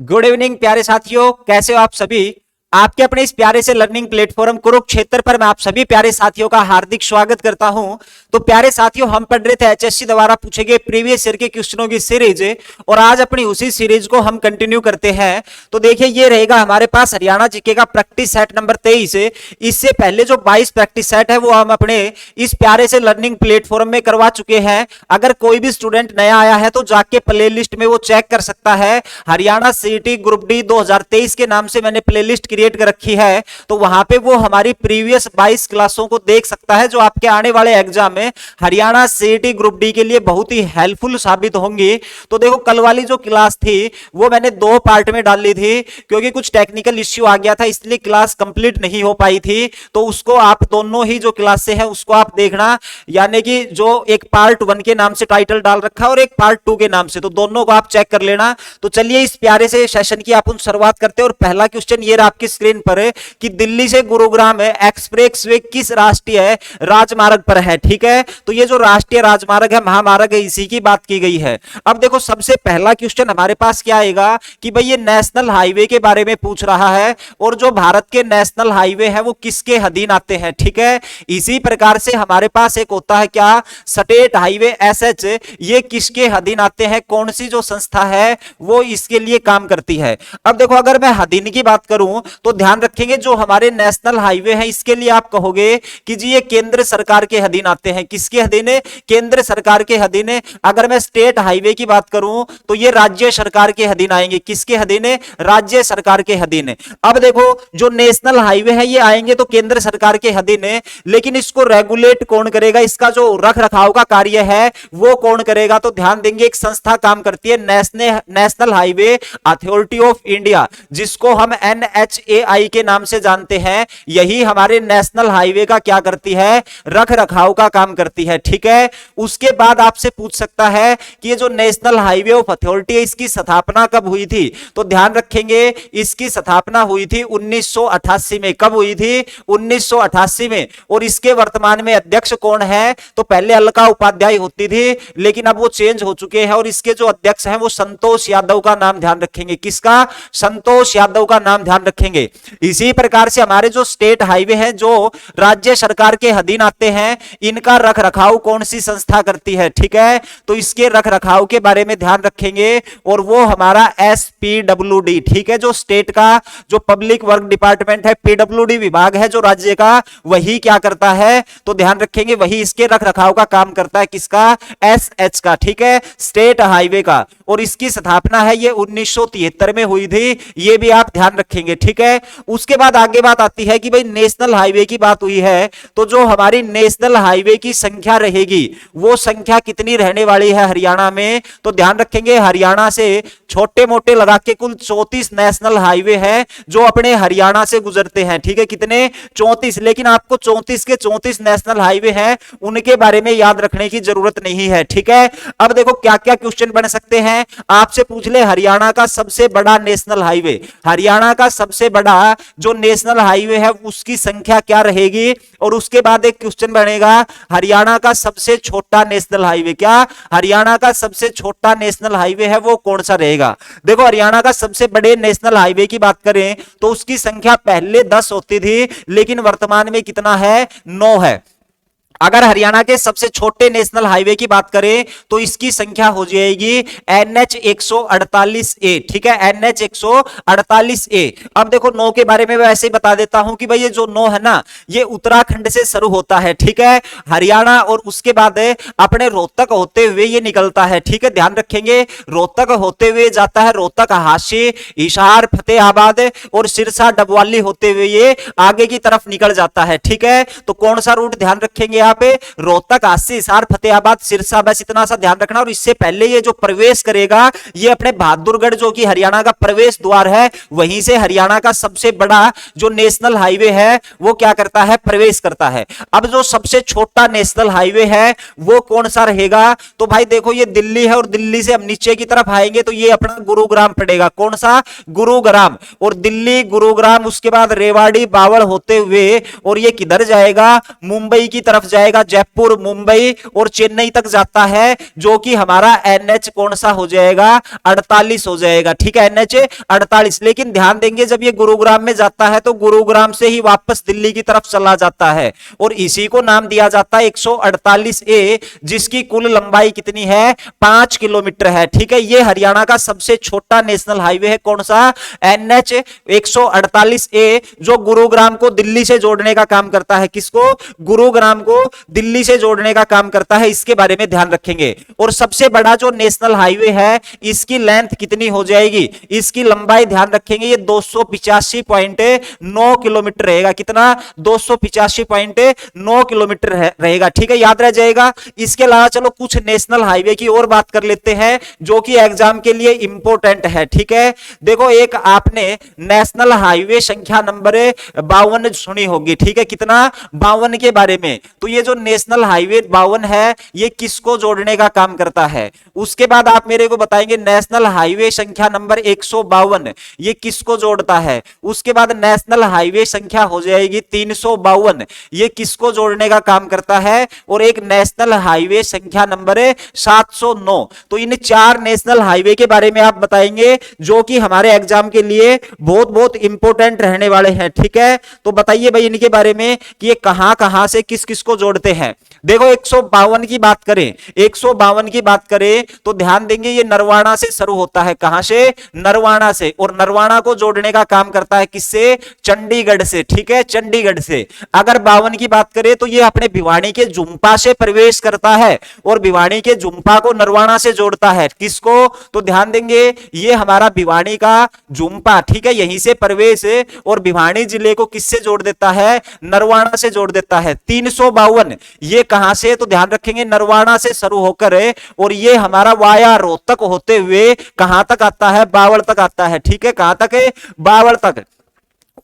Good evening प्यारे साथियों, कैसे हो आप सभी। आपके अपने इस प्यारे से लर्निंग प्लेटफॉर्म कुरुक्षेत्र पर मैं आप सभी प्यारे साथियों का हार्दिक स्वागत करता हूं। तो प्यारे साथियों, हम पढ़ रहे थे एचएससी द्वारा पूछे गए प्रीवियस ईयर के क्वेश्चनों की सीरीज और आज अपनी उसी सीरीज को हम कंटिन्यू करते हैं। तो देखिए, ये रहेगा हमारे पास हरियाणा जीके का प्रैक्टिस सेट नंबर 23। इससे पहले जो 22 प्रैक्टिस सेट है वो हम अपने इस प्यारे से लर्निंग प्लेटफॉर्म में करवा चुके हैं। अगर कोई भी स्टूडेंट नया आया है तो जाके प्ले लिस्ट में वो चेक कर सकता है। हरियाणा सीईटी ग्रुप डी 2023 के नाम से मैंने प्ले लिस्ट क्रिएट कर रखी है, तो वहां पे वो हमारी प्रीवियस 22 क्लासों को देख सकता है, जो आपके आने वाले एग्जाम में हरियाणा सीईटी ग्रुप डी के लिए बहुत ही हेल्पफुल साबित होंगी। तो देखो, कल वाली जो क्लास थी वो मैंने 2 पार्ट में डाल ली थी, क्योंकि कुछ टेक्निकल इश्यू आ गया था, इसलिए क्लास कंप्लीट नहीं हो पाई थी। तो उसको आप दोनों ही जो क्लास से है उसको आप देखना, यानी कि जो एक पार्ट 1 के नाम से टाइटल डाल रखा है और एक पार्ट 2 के नाम से, तो दोनों को आप चेक कर लेना। तो चलिए इस प्यारे से सेशन की आप शुरुआत करते हैं। और पहला क्वेश्चन ये रहा आपकी स्क्रीन पर कि दिल्ली से गुरुग्राम है एक्सप्रेस वे किस राष्ट्रीय राजमार्ग पर है। ठीक है, तो ये जो राष्ट्रीय राजमार्ग है, महामार्ग है, इसी की बात की गई है। अब देखो, सबसे पहला क्वेश्चन हमारे पास क्या आएगा कि भाई ये नेशनल हाईवे के बारे में पूछ रहा है, और जो भारत के नेशनल हाईवे है वो किसके अधीन आते हैं। ठीक है, इसी प्रकार से हमारे पास एक होता है क्या, स्टेट हाईवे एसएच, ये किसके अधीन आते हैं, कौन सी जो संस्था है वो इसके लिए काम करती है। अब देखो, अगर मैं अधीन की बात करूं तो ध्यान रखेंगे, जो हमारे नेशनल हाईवे हैं इसके लिए आप कहोगे कि जी ये केंद्र सरकार के अधीन आते हैं। किसके अधीन है, केंद्र सरकार के अधीन है। अगर मैं स्टेट हाईवे की बात करूं तो ये राज्य सरकार के अधीन आएंगे। किसके अधीन है, राज्य सरकार के अधीन है। अब देखो, जो नेशनल हाईवे है ये आएंगे तो केंद्र सरकार के अधीन है, लेकिन इसको रेगुलेट कौन करेगा, इसका जो रख रखाव का कार्य है वो कौन करेगा। तो ध्यान देंगे, एक संस्था काम करती है, national highway authority of India, जिसको हम NHAI के नाम से जानते हैं। यही हमारे नेशनल हाईवे का क्या करती है, रख रखाव का काम करती है। ठीक है, उसके बाद आपसे पूछ सकता है कि ये जो नेशनल हाईवे ऑफ अथॉरिटी है इसकी स्थापना कब हुई थी। तो ध्यान रखेंगे, इसकी स्थापना हुई थी 1988 में। कब हुई थी, 1988 में। और इसके वर्तमान में अध्यक्ष कौन है, तो पहले अलका उपाध्याय होती थी, लेकिन अब वो चेंज हो चुके हैं, और इसके जो अध्यक्ष हैं वो संतोष यादव का नाम ध्यान रखेंगे। किसका, संतोष यादव का नाम ध्यान रखेंगे। इसी प्रकार से हमारे जो स्टेट हाईवे हैं जो राज्य सरकार के अधीन आते हैं, इनका रख रखाव कौन सी संस्था करती है। ठीक है, तो इसके रख रखाव के बारे में ध्यान रखेंगे, और वो हमारा SPWD। ठीक है, जो स्टेट का जो पब्लिक वर्क डिपार्टमेंट है, PWD विभाग है जो राज्य का, वही क्या करता है, तो ध्यान रखेंगे वही इसके रख रखाव का काम करता है। किसका, SH का। ठीक है, स्टेट हाईवे का। और इसकी स्थापना है ये 1973 में हुई थी, ये भी आप ध्यान रखेंगे। ठीक है, उसके बाद आगे बात आती है कि भाई नेशनल हाईवे की बात हुई है, तो जो हमारी नेशनल हाईवे की संख्या रहेगी वो संख्या कितनी रहने वाली है हरियाणा में। तो ध्यान रखेंगे, हरियाणा से छोटे मोटे लगा के कुल 34 नेशनल हाईवे हैं जो अपने हरियाणा से गुजरते हैं। ठीक है, कितने, 34। लेकिन आपको 34 के 34 नेशनल हाईवे हैं उनके बारे में याद रखने की जरूरत नहीं है। ठीक है, अब देखो क्या क्या क्वेश्चन बन सकते हैं, आपसे पूछ ले हरियाणा का सबसे बड़ा नेशनल हाईवे, हरियाणा का सबसे बड़ा जो नेशनल हाईवे है उसकी संख्या क्या रहेगी। और उसके बाद एक क्वेश्चन बनेगा, हरियाणा का सबसे छोटा नेशनल हाईवे, क्या हरियाणा का सबसे छोटा नेशनल हाईवे है वो कौन सा रहेगा। देखो, हरियाणा का सबसे बड़े नेशनल हाईवे की बात करें तो उसकी संख्या पहले 10 होती थी, लेकिन वर्तमान में कितना है, 9 है। अगर हरियाणा के सबसे छोटे नेशनल हाईवे की बात करें तो इसकी संख्या हो जाएगी NH 148A। ठीक है, NH 148A। अब देखो 9 के बारे में मैं ऐसे ही बता देता हूं कि भाई ये जो 9 है ना, ये उत्तराखंड से शुरू होता है। ठीक है, हरियाणा, और उसके बाद अपने रोहतक होते हुए ये निकलता है। ठीक है, ध्यान रखेंगे, रोहतक होते हुए जाता है, रोहतक, हाशी, हिसार, फतेहाबाद और सिरसा डबवाली होते हुए ये आगे की तरफ निकल जाता है। ठीक है, तो कौन सा रूट ध्यान रखेंगे, पे रोहतक, हासी, हिसार, फतेहाबाद, सिरसा, बस इतना सा ध्यान रखना। और इससे पहले ये जो प्रवेश करेगा ये अपने बहादुरगढ़, जो कि हरियाणा का प्रवेश द्वार है, वहीं से हरियाणा का सबसे बड़ा जो नेशनल हाईवे है वो क्या करता है, प्रवेश करता है। अब जो सबसे छोटा नेशनल हाईवे है वो कौन सा रहेगा, तो भाई देखो ये दिल्ली है, और दिल्ली से हम नीचे की तरफ आएंगे तो ये अपना गुरुग्राम पड़ेगा। कौन सा, गुरुग्राम। और दिल्ली, गुरुग्राम, उसके बाद रेवाड़ी, बावड़ होते हुए और ये किधर जाएगा, मुंबई की तरफ जाएगा। जाएगा जयपुर, मुंबई और चेन्नई तक जाता है, जो कि हमारा NH कौन सा हो जाएगा 48 हो जाएगा। ठीक है, NH 48। लेकिन ध्यान देंगे जब ये गुरुग्राम में जाता है तो गुरुग्राम से ही वापस दिल्ली की तरफ चला जाता है और इसी को नाम दिया जाता है 148A, जिसकी कुल लंबाई कितनी है 5 किलोमीटर है। ठीक है, ये हरियाणा का सबसे छोटा नेशनल हाईवे है, कौन सा NH 148A, जो गुरुग्राम को दिल्ली से जोड़ने का काम करता है। किसको? गुरुग्राम को दिल्ली से जोड़ने का काम करता है, इसके बारे में ध्यान रखेंगे। और सबसे बड़ा जो नेशनल हाईवे है इसकी लेंथ कितनी हो जाएगी, इसकी लंबाई ध्यान रखेंगे, ये 285.9 किलोमीटर रहेगा। कितना? 285.9 किलोमीटर रहेगा। ठीक है, याद रह जाएगा। इसके अलावा चलो कुछ नेशनल हाईवे की और बात कर लेते हैं जो कि एग्जाम के लिए इंपॉर्टेंट है। ठीक है, देखो एक आपने नेशनल हाईवे संख्या नंबर 52 सुनी होगी। ठीक है, कितना? 52 के बारे में। तो ये जो नेशनल हाईवे 52 है ये किसको जोड़ने का काम करता है? उसके बाद आप मेरे को बताएंगे नेशनल हाईवे संख्या नंबर 152 ये किसको जोड़ता है? उसके बाद नेशनल हाईवे संख्या हो जाएगी 352, ये किसको जोड़ने का काम करता है? और एक नेशनल हाईवे संख्या नंबर 709। तो इन 4 नेशनल हाईवे के बारे में आप बताएंगे जो कि हमारे एग्जाम के लिए बहुत बहुत इंपॉर्टेंट रहने वाले हैं। ठीक है, तो बताइए भाई इनके बारे में कि ये कहां कहां से किस किस को जोड़ते हैं। देखो 152 की बात करें, 152 की बात करें तो ध्यान देंगे ये नरवाना से शुरू होता है। कहां से? नरवाना से। और नरवाना को जोड़ने का काम करता है किससे? चंडीगढ़ से। ठीक है, चंडीगढ़ से। अगर 52 की बात करें तो ये अपने भिवानी के जुम्पा से प्रवेश करता है और भिवानी के जुम्पा को नरवाना से जोड़ता है। किसको? तो ध्यान देंगे ये हमारा भिवानी का जुम्पा, ठीक है, यहीं से प्रवेश और भिवानी जिले को किससे जोड़ देता है? नरवाना से जोड़ देता है। 352 ये कहां से? तो ध्यान रखेंगे नरवाना से शुरू होकर और ये हमारा वाया रोहतक होते हुए कहां तक आता है? बावल तक आता है। ठीक है, कहां तक है? बावल तक।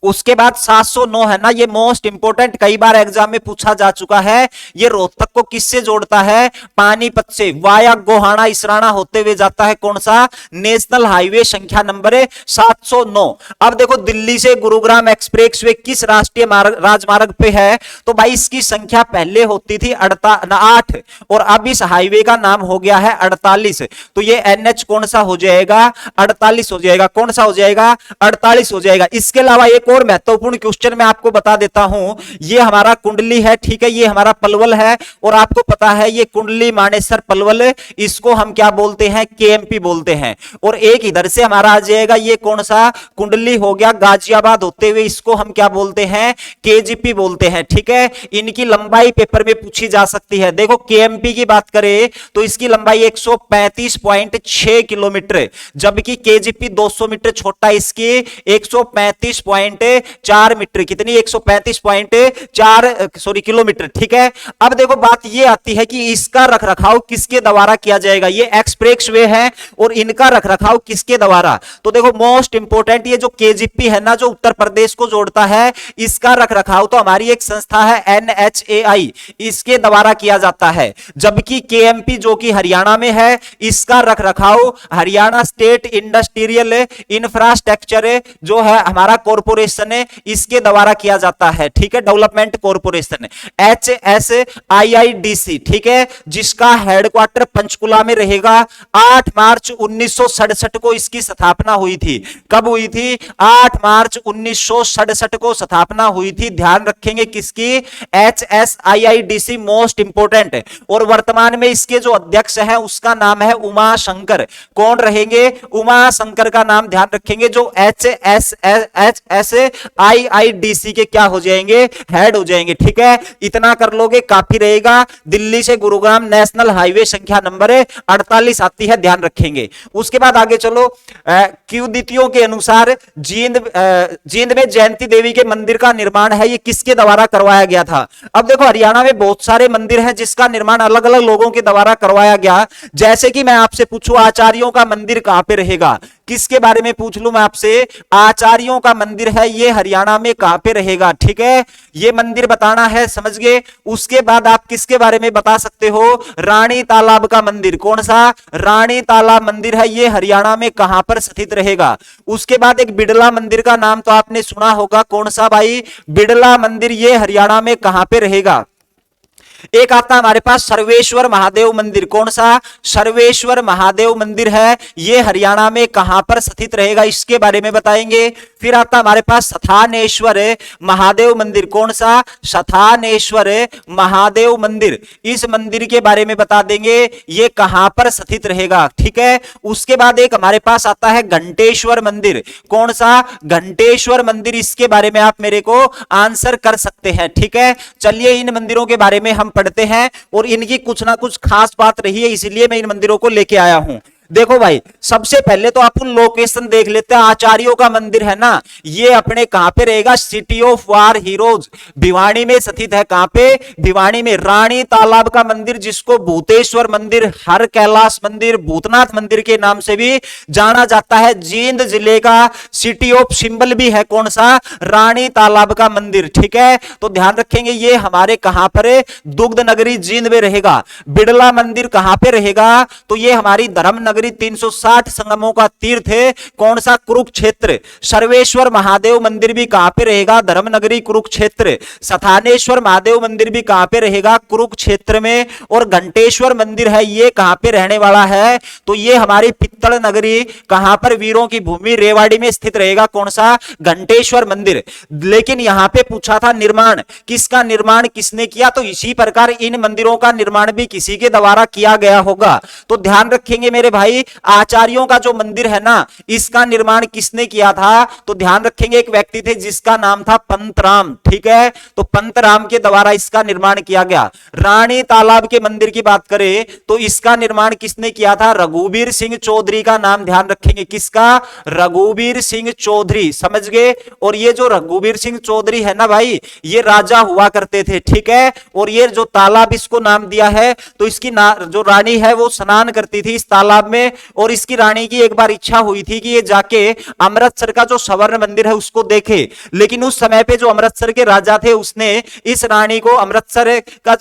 उसके बाद 709 है ना, ये मोस्ट इंपोर्टेंट, कई बार एग्जाम में पूछा जा चुका है। ये रोहतक को किससे जोड़ता है? पानीपत से। वाया गोहाना इसराना होते हुए जाता है। कौन सा? नेशनल हाईवे संख्या नंबर 709। अब देखो दिल्ली से गुरुग्राम एक्सप्रेसवे किस राष्ट्रीय राजमार्ग पे है? तो भाई इसकी संख्या पहले होती थी 8 और अब इस हाईवे का नाम हो गया है 48। तो ये NH कौन सा हो जाएगा? 48 हो जाएगा। कौन सा हो जाएगा? 48 हो जाएगा। इसके अलावा एक और महत्वपूर्ण क्वेश्चन मैं आपको बता देता हूं, ये हमारा कुंडली है। ठीक है, ये हमारा पलवल है और आपको पता है ये कुंडली मानेसर पलवल, इसको हम क्या बोलते हैं? KMP बोलते हैं। और एक इधर से हमारा आ जाएगा, ये कौन सा कुंडली हो गया? गाजियाबाद होते हुए, इसको हम क्या बोलते हैं? KGP बोलते हैं। ठीक है, इनकी लंबाई पेपर में पूछी जा सकती है। देखो KMP की बात करें तो इसकी लंबाई 135.6 किलोमीटर, जबकि KGP 200 मीटर छोटा, इसकी 135.4 मीटर। कितनी? 135.4 किलोमीटर। ठीक है, अब देखो बात ये आती है कि इसका रखरखाव किसके द्वारा किया जाएगा? ये एक्सप्रेसवे है और इनका रखरखाव किसके द्वारा? तो देखो मोस्ट इंपोर्टेंट, ये जो KGP है ना, जो उत्तर प्रदेश को जोड़ता है, इसका रखरखाव तो हमारी एक संस्था है NHAI, इसके द्वारा किया जाता है। जबकि KMP जो कि हरियाणा में है, इसका रखरखाव हरियाणा स्टेट इंडस्ट्रियल इंफ्रास्ट्रक्चर जो है हमारा कॉर्पोरेशन है, इसके द्वारा किया जाता है। ठीक है, डेवलपमेंट कॉर्पोरेशन HSIIDC। ठीक है, जिसका हेडक्वार्टर पंचकुला में रहेगा। 8 मार्च 1967 को इसकी स्थापना हुई थी। कब हुई थी? 8 मार्च 1967 को स्थापना हुई थी। ध्यान रखेंगे किसकी? HSIIDC, most important. और वर्तमान में इसके जो अध्यक्ष हैं उसका नाम है उमा शंकर। कौन रहेंगे? उमा शंकर का नाम ध्यान रखेंगे, जो HSIIDC के क्या हो जाएंगे? हेड हो जाएंगे। ठीक है, इतना कर लोगे काफी रहेगा। दिल्ली से गुरुग्राम नेशनल हाईवे संख्या नंबर 48 आती है, ध्यान रखेंगे। उसके बाद आगे चलो, क्युदितियों के अनुसार जींद में जयंती देवी के मंदिर का निर्माण है, ये किसके द्वारा करवाया गया था? अब देखो हरियाणा में बहुत सारे मंदिर हैं जिसका निर्माण अलग अलग लोगों के द्वारा करवाया गया। जैसे कि मैं आपसे पूछूं आचार्यों का मंदिर कहां पे रहेगा? किसके बारे में पूछ लूं मैं आपसे? आचार्यों का मंदिर है, ये हरियाणा में कहां पे रहेगा? ठीक है, ये मंदिर बताना है, समझ गए। उसके बाद आप किसके बारे में बता सकते हो? रानी तालाब का मंदिर। कौन सा? रानी तालाब मंदिर है, ये हरियाणा में कहां पर स्थित रहेगा? उसके बाद एक बिड़ला मंदिर का नाम तो आपने सुना होगा। कौन सा भाई? बिड़ला मंदिर, ये हरियाणा में कहां पे रहेगा? एक आता है हमारे पास सर्वेश्वर महादेव मंदिर। कौन सा? सर्वेश्वर महादेव मंदिर है, ये हरियाणा में कहां पर स्थित रहेगा इसके बारे में बताएंगे। फिर आता हमारे पास सथानेश्वर महादेव मंदिर। कौन सा? सथानेश्वर महादेव मंदिर, इस मंदिर के बारे में बता देंगे ये कहां पर स्थित रहेगा। ठीक है, उसके बाद एक हमारे पास आता है घंटेश्वर मंदिर। कौन सा? घंटेश्वर मंदिर, इसके बारे में आप मेरे को आंसर कर सकते हैं। ठीक है, चलिए इन मंदिरों के बारे में हम पढ़ते हैं और इनकी कुछ ना कुछ खास बात रही है, इसलिए मैं इन मंदिरों को लेके आया हूं। देखो भाई, सबसे पहले तो अपन लोकेशन देख लेते हैं। आचार्यों का मंदिर है ना, ये अपने कहां पे रहेगा? City of war heroes, Bhiwani में स्थित है। कहां पे? भिवानी में। रानी तालाब का मंदिर, जिसको भूतेश्वर मंदिर, हर कैलाश मंदिर, भूतनाथ मंदिर के नाम से भी जाना जाता है। जींद जिले का सिटी ऑफ सिंबल भी है। कौन सा? रानी तालाब का मंदिर। ठीक है, तो ध्यान रखेंगे ये हमारे कहां पर है? दुग्ध नगरी जींद में रहेगा। बिड़ला मंदिर कहां पे रहेगा? तो ये हमारी धर्म नगरी 360 संगमों का तीर्थ है। कौन सा? कुरुक्षेत्र। सर्वेश्वर महादेव मंदिर भी कहां पे रहेगा? धर्मनगरी कुरुक्षेत्र। सथानेश्वर महादेव मंदिर भी कहां पे रहेगा? कुरुक्षेत्र में। और घंटेश्वर मंदिर है, ये कहां पे रहने वाला है? तो ये हमारी पित्तल नगरी, कहां पर? वीरों की भूमि रेवाड़ी में स्थित रहेगा। कौन सा? घंटेश्वर मंदिर। लेकिन यहां पे पूछा था निर्माण किसका, निर्माण किसने किया? तो इसी प्रकार इन मंदिरों का निर्माण भी किसी के द्वारा किया गया होगा। तो ध्यान रखेंगे मेरे भाई, आचार्यों का जो मंदिर है ना, इसका निर्माण किसने किया था? तो ध्यान रखेंगे एक व्यक्ति थे जिसका नाम था पंतराम। ठीक है, तो पंतराम के द्वारा इसका निर्माण किया गया। रानी तालाब के मंदिर की बात करें तो इसका निर्माण किसने किया था? रघुवीर सिंह चौधरी का नाम ध्यान रखेंगे। किसका? रघुवीर सिंह चौधरी, समझ गए। और ये जो रघुवीर सिंह चौधरी है ना भाई, ये राजा हुआ करते थे। ठीक है, और ये जो तालाब इसको नाम दिया है, तो इसकी जो रानी है वो स्नान करती थी इस तालाब में। और इसकी रानी की एक बार इच्छा हुई थी कि ये जाके अमृतसर का जो स्वर्ण मंदिर है उसको देखे, लेकिन उस समय पे जो अमृतसर के राजा थे उसने इस रानी को अमृतसर का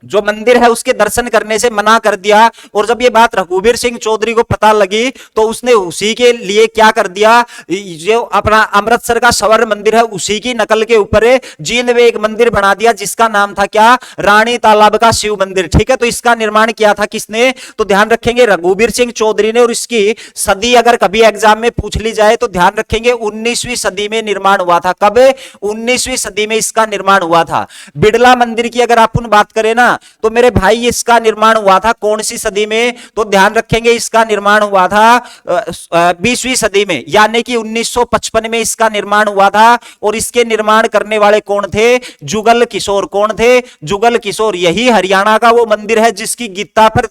जो मंदिर है उसके दर्शन करने से मना कर दिया। और जब ये बात रघुवीर सिंह चौधरी को पता लगी तो उसने उसी के लिए क्या कर दिया, जो अपना अमृतसर का स्वर्ण मंदिर है उसी की नकल के ऊपर जींद में एक मंदिर बना दिया जिसका नाम था क्या? रानी तालाब का शिव मंदिर। ठीक है, तो इसका निर्माण किया था किसने? तो ध्यान रखेंगे रघुवीर सिंह चौधरी ने। और इसकी सदी अगर कभी एग्जाम में पूछ ली जाए तो ध्यान रखेंगे 19वीं सदी में निर्माण हुआ था। कब? 19वीं सदी में इसका निर्माण हुआ था। बिड़ला मंदिर की अगर अपन बात करें ना, तो मेरे भाई इसका निर्माण हुआ था कौन सी सदी में? तो ध्यान रखेंगे इसका निर्माण हुआ था 20वीं सदी में, यानी कि 1955 में इसका निर्माण हुआ था। और इसके निर्माण करने वाले कौन थे? जुगल किशोर। कौन थे? जुगल किशोर। यही हरियाणा का वो मंदिर है जिसकी गीता पर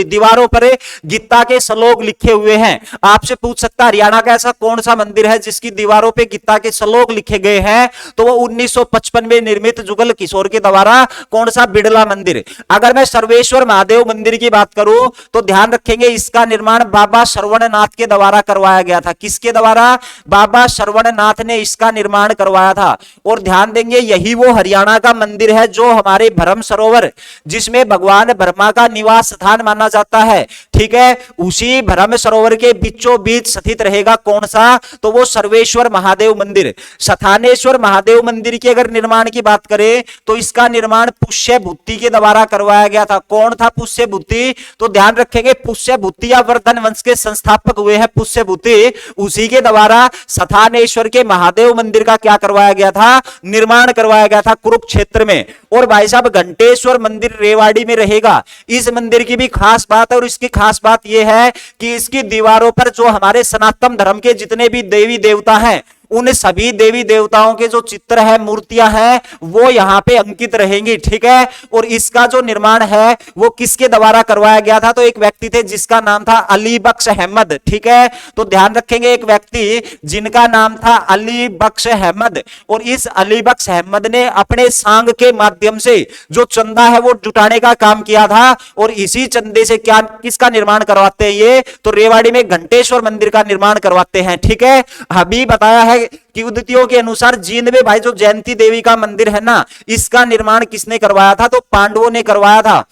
दीवारों पर गीता के श्लोक लिखे हुए हैं। आपसे पूछ सकता है हरियाणा का ऐसा कौन सा मंदिर है जिसकी दीवारों पे गीता के श्लोक लिखे गए हैं? तो वो 1955 में निर्मित जुगल किशोर के द्वारा कौन सा? बिड़ला मंदिर। अगर मैं सर्वेश्वर महादेव मंदिर की बात करूं तो ध्यान रखेंगे इसका निर्माण बाबा श्रवणनाथ के द्वारा करवाया गया था। किसके द्वारा? बाबा श्रवणनाथ ने इसका निर्माण करवाया था। और ध्यान देंगे यही वो हरियाणा का मंदिर है जो हमारे भ्रम सरोवर, जिसमें भगवान ब्रह्मा का निवास स्थान माना जाता है। ठीक है, उसी भ्रम सरोवर के बीचों बीच स्थित रहेगा कौन सा? तो वो सर्वेश्वर महादेव मंदिर। सथानेश्वर महादेव मंदिर की अगर निर्माण की बात करें तो इसका निर्माण पुष्य पुष्यभूति के द्वारा करवाया गया था। कौन था पुष्यभूति? तो ध्यान रखेंगे पुष्यभूति या वर्धन वंश के संस्थापक हुए हैं पुष्यभूति, उसी के द्वारा सथानेश्वर के महादेव मंदिर का क्या करवाया गया था? निर्माण करवाया गया था कुरुक्षेत्र में। और भाई साहब घंटेश्वर मंदिर रेवाड़ी में रहेगा। इस मंदिर की भी खास बात है, और इसकी खास बात यह है कि इसकी दीवारों पर जो हमारे सनातन धर्म के जितने भी देवी देवता हैं उन सभी देवी देवताओं के जो चित्र है, मूर्तियां हैं, वो यहां पे अंकित रहेंगी। ठीक है, और इसका जो निर्माण है वो किसके द्वारा करवाया गया था? तो एक व्यक्ति थे जिसका नाम था अली बख्श अहमद। ठीक है, तो ध्यान रखेंगे एक व्यक्ति जिनका नाम था अली बख्श अहमद। और इस अली बख्श अहमद ने अपने सांग के माध्यम से जो चंदा है वो जुटाने का काम किया था। और इसी चंदे से क्या किसका निर्माण करवाते हैं? ये तो रेवाड़ी में घंटेश्वर मंदिर का निर्माण करवाते हैं। ठीक है, अभी बताया है कि उद्धतियों के अनुसार जींद में भाई जो जयंती देवी का मंदिर है ना, इसका निर्माण किसने करवाया था? तो पांडवों ने करवाया था।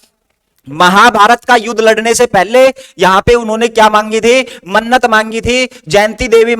महाभारत का युद्ध लड़ने से पहले यहां पे उन्होंने क्या मांगी थी, मन्नत मांगी थी। जयंती देवी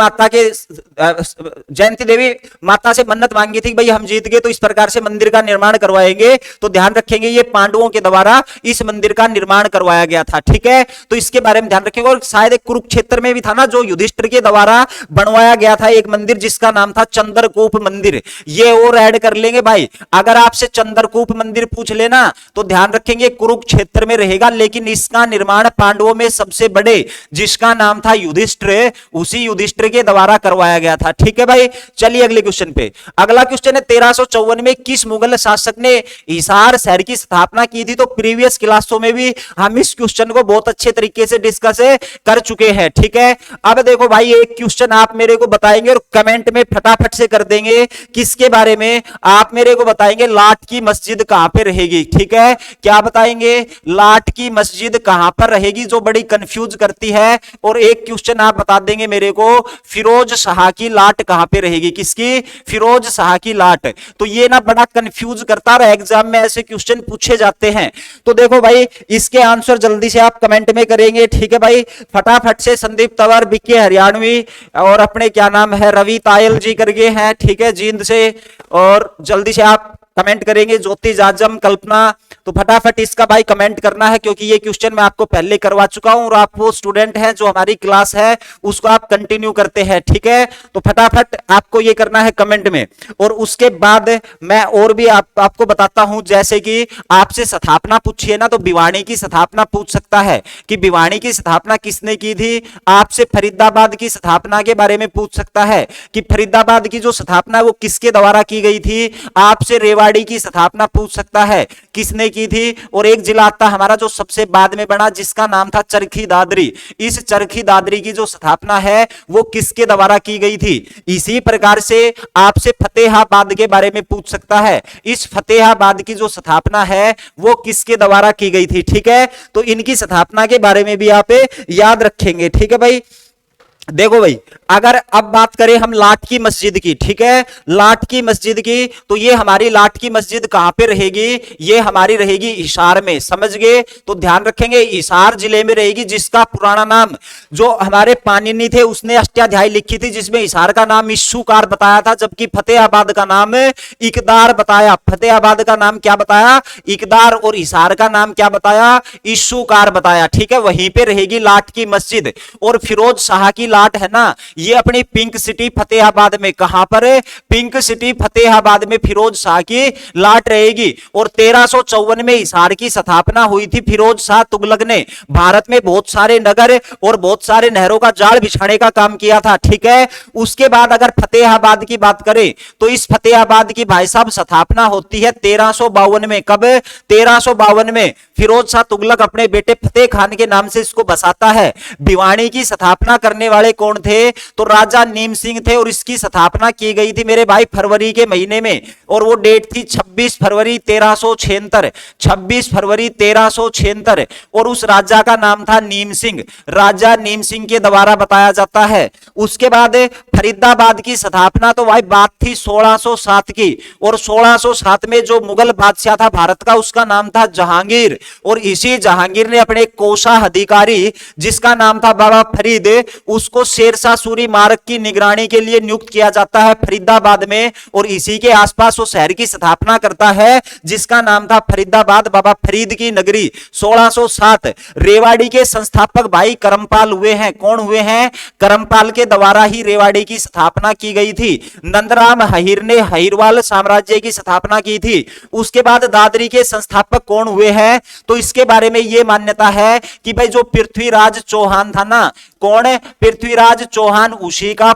माता से मन्नत मांगी थी, भाई हम जीत गए तो इस प्रकार से मंदिर का निर्माण करवाएंगे। तो ध्यान रखेंगे ये पांडवों के द्वारा इस मंदिर का निर्माण करवाया गया था, ठीक है। तो इसके बारे में ध्यान रखेंगे। और शायद एक कुरुक्षेत्र में भी था ना, जो युधिष्ठिर के द्वारा बनवाया गया था एक मंदिर, जिसका नाम था चंद्रकूप मंदिर। ये और ऐड कर लेंगे भाई। अगर आपसे चंद्रकूप मंदिर पूछ लेना तो ध्यान रखेंगे कुरुक्षेत्र में रहेगा, लेकिन इसका निर्माण पांडवों में सबसे बड़े, जिसका नाम था युधिष्ठिर, उसी युधिष्ठिर के द्वारा करवाया गया था, ठीक है भाई। चलिए अगले क्वेश्चन पे। अगला क्वेश्चन है 1354 में किस मुगल शासक ने हिसार शहर की स्थापना की थी। तो प्रीवियस क्लासों में भी हम इस क्वेश्चन को बहुत अच्छे तरीके से डिस्कस कर चुके हैं, ठीक है। अब देखो भाई, एक क्वेश्चन आप मेरे को बताएंगे और कमेंट में फटाफट से कर देंगे। किसके बारे में आप मेरे को बताएंगे, लाट की मस्जिद कहां पे रहेगी, ठीक है। क्या बताएंगे, लाट की मस्जिद कहां पर रहेगी, जो बड़ी कंफ्यूज करती है। और एक क्वेश्चन आप बता देंगे मेरे को, फिरोज शाह की लाट कहां पे रहेगी, किसकी, फिरोज शाह की लाट। तो ये ना बड़ा कंफ्यूज करता रहा, एग्जाम में ऐसे क्वेश्चन पूछे जाते हैं। तो देखो भाई, इसके आंसर जल्दी से आप कमेंट में करेंगे, ठीक है भाई। फटाफट से संदीप तंवर, बीके हरियाणवी और अपने क्या नाम है रवि तायल जी करके हैं, ठीक है, जींद से। और जल्दी से आप कमेंट करेंगे, ज्योति जाजम, कल्पना। तो फटाफट इसका भाई कमेंट करना है, क्योंकि ये क्वेश्चन मैं आपको पहले करवा चुका हूं और आप वो स्टूडेंट हैं जो हमारी क्लास है उसको आप कंटिन्यू करते हैं, ठीक है। तो फटाफट आपको ये करना है कमेंट में। और उसके बाद मैं और भी आपको बताता हूं, जैसे कि आपसे स्थापना पूछिए ना, तो भिवानी की स्थापना पूछ सकता है कि भिवानी की स्थापना किसने की थी। आपसे फरीदाबाद की स्थापना के बारे में पूछ सकता है कि फरीदाबाद की जो स्थापना है वो किसके द्वारा की गई थी। आपसे रेवाड़ी की स्थापना पूछ सकता है, किसने की थी। और एक जिला आता हमारा जो सबसे बाद में बना, जिसका नाम था चरखी दादरी। इस चरखी दादरी की जो स्थापना है वो किसके द्वारा की गई थी। इसी प्रकार से आपसे फतेहाबाद के बारे में पूछ सकता है, इस फतेहाबाद की जो स्थापना है वो किसके द्वारा की गई थी, ठीक है। तो इनकी स्थापना के बारे में भी आप याद रखेंगे, ठीक है भाई। देखो भाई, अगर अब बात करें हम लाट की मस्जिद की, ठीक है, लाट की मस्जिद की, तो ये हमारी लाट की मस्जिद कहां पे रहेगी, ये हमारी रहेगी हिसार में, समझ गए। तो ध्यान रखेंगे हिसार जिले में रहेगी, जिसका पुराना नाम, जो हमारे पाणिनि थे उसने अष्टाध्यायी लिखी थी, जिसमें हिसार का नाम इस्सूकार बताया था, जबकि फतेहाबाद का नाम इकदार बताया। फतेहाबाद का नाम क्या बताया, इकदार, और हिसार का नाम क्या बताया, इस्सूकार बताया, ठीक है। वहीं पे रहेगी लाट की मस्जिद। और फिरोज शाह की लाट है ना, ये अपनी पिंक सिटी फतेहाबाद में, कहां पर है, पिंक सिटी फतेहाबाद में फिरोज शाह की लाट रहेगी। और 1354 में हिसार की स्थापना हुई थी। फिरोज शाह तुगलक ने भारत में बहुत सारे नगर और बहुत सारे नहरों का जाल बिछाने का काम किया था, ठीक है। उसके बाद अगर फतेहाबाद की बात करें तो इस फतेहाबाद की भाई साहब स्थापना होती है 1352 में। कब, 1352 में फिरोज शाह तुगलक अपने बेटे फतेह खान के नाम से इसको बसाता है। भिवानी की स्थापना करने वाले कौन थे, तो राजा नीम सिंह थे। और इसकी स्थापना की गई थी मेरे भाई फरवरी के महीने में, और वो डेट थी 26 फरवरी 1376, 26 फरवरी 1376। और उस राजा का नाम था नीम सिंह, राजा नीम सिंह के द्वारा बताया जाता है। उसके बाद फरीदाबाद की स्थापना तो भाई बात थी 1607 की, और 1607 में जो मुगल बादशाह था भारत का, उसका नाम था जहांगीर। और इसी जहांगीर ने अपने कोषा अधिकारी, जिसका नाम था बाबा फरीद, उसको शेरशाह सूरी मार्ग की निगरानी के लिए नियुक्त किया जाता है फरीदाबाद में। और इसी के आसपास वो शहर की स्थापना करता है, जिसका नाम था फरीदाबाद, बाबा फरीद की नगरी। 1607 रेवाड़ी के संस्थापक भाई करमपाल हुए हैं। कौन हुए हैं, करमपाल के द्वारा ही रेवाड़ी की स्थापना की गई थी। नंदराम अहीर ने अहीरवाल साम्राज्य की स्थापना की थी। उसके बाद दादरी के संस्थापक कौन हुए हैं, तो इसके बारे में यह मान्यता है कि भाई जो पृथ्वीराज चौहान था ना, कौन है, पृथ्वीराज चौहान, उसी का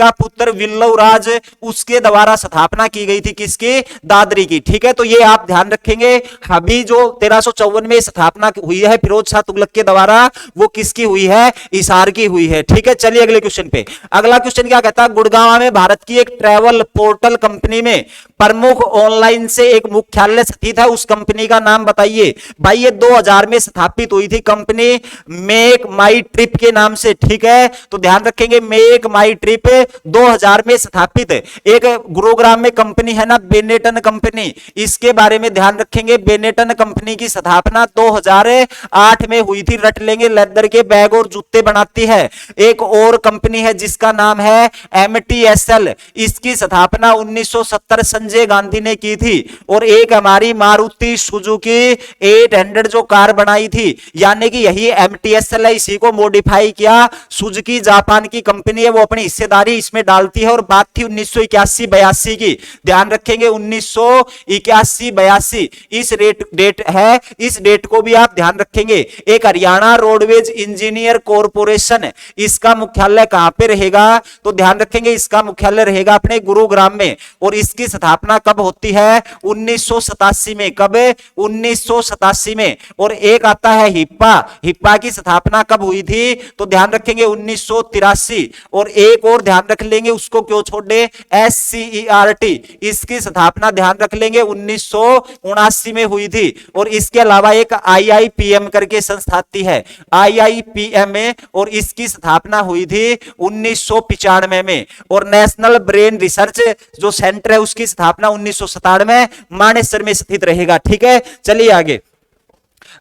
पुत्र विल्लवराज, उसके द्वारा स्थापना की गई थी, किसकी, दादरी की, ठीक है। तो ये आप ध्यान रखेंगे। अभी जो 1354 में स्थापना हुई है फिरोज शाह तुगलक के द्वारा, वो किसकी हुई है, हिसार की हुई है, ठीक है। चलिए अगले क्वेश्चन पे। अगला क्वेश्चन क्या कहता है, गुड़गांव में भारत की एक ट्रैवल पोर्टल कंपनी में प्रमुख ऑनलाइन से एक मुख्यालय स्थित है, उस कंपनी का नाम बताइए। भाई ये 2000 में स्थापित हुई थी कंपनी मेक माई ट्रिप के नाम से, ठीक है, तो ध्यान रखेंगे मेक माई ट्रिप 2000 में स्थापित। एक गुरुग्राम में कंपनी है ना बेनेटन कंपनी, इसके बारे में ध्यान रखेंगे। बेनेटन कंपनी की स्थापना 2008 में हुई थी, रट लेंगे, लेदर के बैग और जूते बनाती है। एक और कंपनी है जिसका नाम है MTSL, इसकी स्थापना 1970 संजय गांधी ने की थी। और एक हमारी मारुति सुजुकी 800 जो कार बनाई थी, यानी कि यही MTSL है, इसी को मॉडिफाई किया। सुजुकी जापान की कंपनी है, वो अपनी हिस्सेदारी इसमें डालती है। और बात थी 1981-82 की, ध्यान रखेंगे 1981-82 इस डेट है, इस डेट को भी आप ध्यान रखेंगे। एक हरियाणा रोडवेज इंजीनियर कॉरपोरेशन, इसका मुख्यालय कहां पे रहेगा, तो ध्यान रखेंगे इसका मुख्यालय रहेगा अपने गुरुग्राम में। और इसकी स्थापना कब होती है, 1987 में। कब, 1987 में। और एक आता है हिप्पा, हिप्पा की स्थापना कब हुई थी, तो ध्यान रखेंगे 1983। और एक और ध्यान रख लेंगे, उसको क्यों छोड़ दे, SCERT, इसकी स्थापना ध्यान रख लेंगे 1979 में हुई थी। और इसके अलावा एक IIPM करके संस्था है, IIPM में, और इसकी स्थापना हुई थी 1995 में। और नेशनल ब्रेन रिसर्च जो सेंटर है, उसकी स्थापना 1997 मानेसर में स्थित रहेगा, ठीक है। चलिए आगे।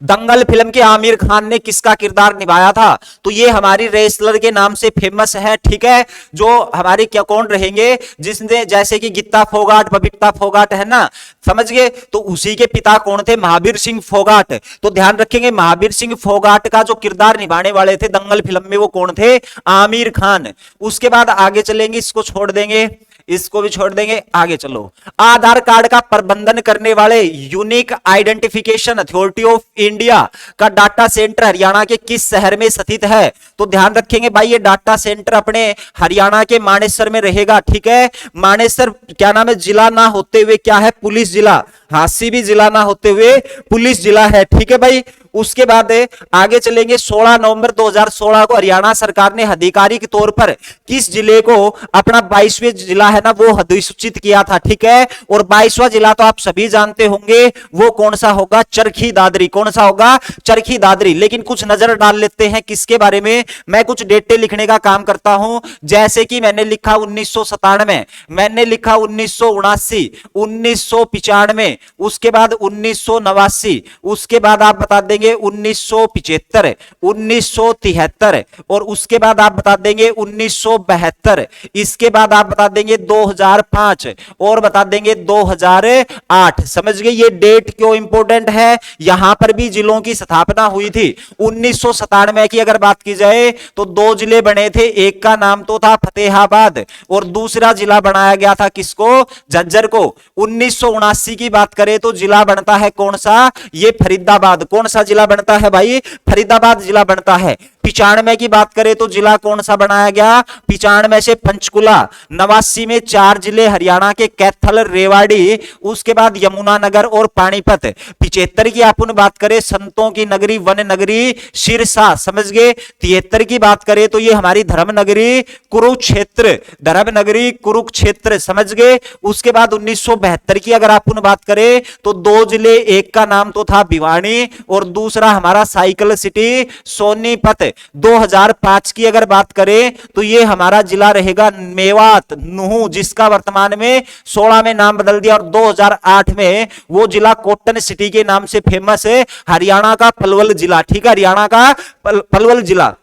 दंगल फिल्म के आमिर खान ने किसका किरदार निभाया था, तो ये हमारी रेसलर के नाम से फेमस है, ठीक है। जो हमारे क्या कौन रहेंगे, जिसने जैसे कि गीता फोगाट, बबीता फोगाट है ना, समझ गए, तो उसी के पिता कौन थे, महावीर सिंह फोगाट। तो ध्यान रखेंगे महावीर सिंह फोगाट का जो किरदार निभाने वाले थे दंगल फिल्म में, वो कौन थे, आमिर खान। उसके बाद आगे चलेंगे, इसको छोड़ देंगे, इसको भी छोड़ देंगे, आगे चलो। आधार कार्ड का प्रबंधन करने वाले unique identification authority of India का डाटा सेंटर हरियाणा के किस शहर में स्थित है, तो ध्यान रखेंगे भाई ये डाटा सेंटर अपने हरियाणा के मानेसर में रहेगा, ठीक है। मानेसर क्या नाम है, जिला ना होते हुए क्या है, पुलिस जिला, हांसी भी जिला ना होते हुए पुलिस जिला है, ठीक है भाई। उसके बाद आगे चलेंगे, 16 नवंबर 2016 को हरियाणा सरकार ने आधिकारिक तौर पर किस जिले को अपना 22वें जिला है ना वो अधिसूचित किया था, ठीक है। और 22वां जिला तो आप सभी जानते होंगे, वो कौन सा होगा, चरखी दादरी। कौन सा होगा, चरखी दादरी। लेकिन कुछ नजर डाल लेते हैं किसके बारे में, मैं कुछ डेटे लिखने का काम करता हूं, जैसे कि मैंने लिखा 1997, मैंने लिखा 1979, 1995, उसके बाद 1989, उसके बाद आप बता देंगे 1975, 1973, और उसके बाद आप बता देंगे 1972, इसके बाद आप बता देंगे 2005, और बता देंगे 2008। समझ गए ये डेट क्यों इंपॉर्टेंट है, यहां पर भी जिलों की स्थापना हुई थी। 1997 की अगर बात की जाए तो 2 जिले बने थे, एक का नाम तो था फतेहाबाद और दूसरा जिला बनाया गया था किसको, झज्जर को। 1979 की बात करें तो जिला बनता है कौन सा, ये फरीदाबाद। कौन सा जिला बनता है भाई, फरीदाबाद जिला बनता है। 95 की बात करें तो जिला कौन सा बनाया गया, 95 से पंचकुला। 89 में 4 जिले हरियाणा के कैथल, रेवाड़ी, उसके बाद यमुनानगर और पानीपत। 75 की अपन बात करें संतों की नगरी, वन नगरी सिरसा, समझ गए। 73 की बात करें तो ये हमारी धर्म नगरी कुरुक्षेत्र, धर्म नगरी कुरुक्षेत्र, समझ गए। उसके बाद 1972 की अगर अपन बात करें तो 2 जिले, एक का नाम तो था भिवानी और दूसरा हमारा साइकिल सिटी सोनीपत। 2005 की अगर बात करें तो ये हमारा जिला रहेगा मेवात, नुहू, जिसका वर्तमान में 16 में नाम बदल दिया, और 2008 में वो जिला कॉटन सिटी के नाम से फेमस है, हरियाणा का पलवल जिला, ठीक है, हरियाणा का पलवल जिला।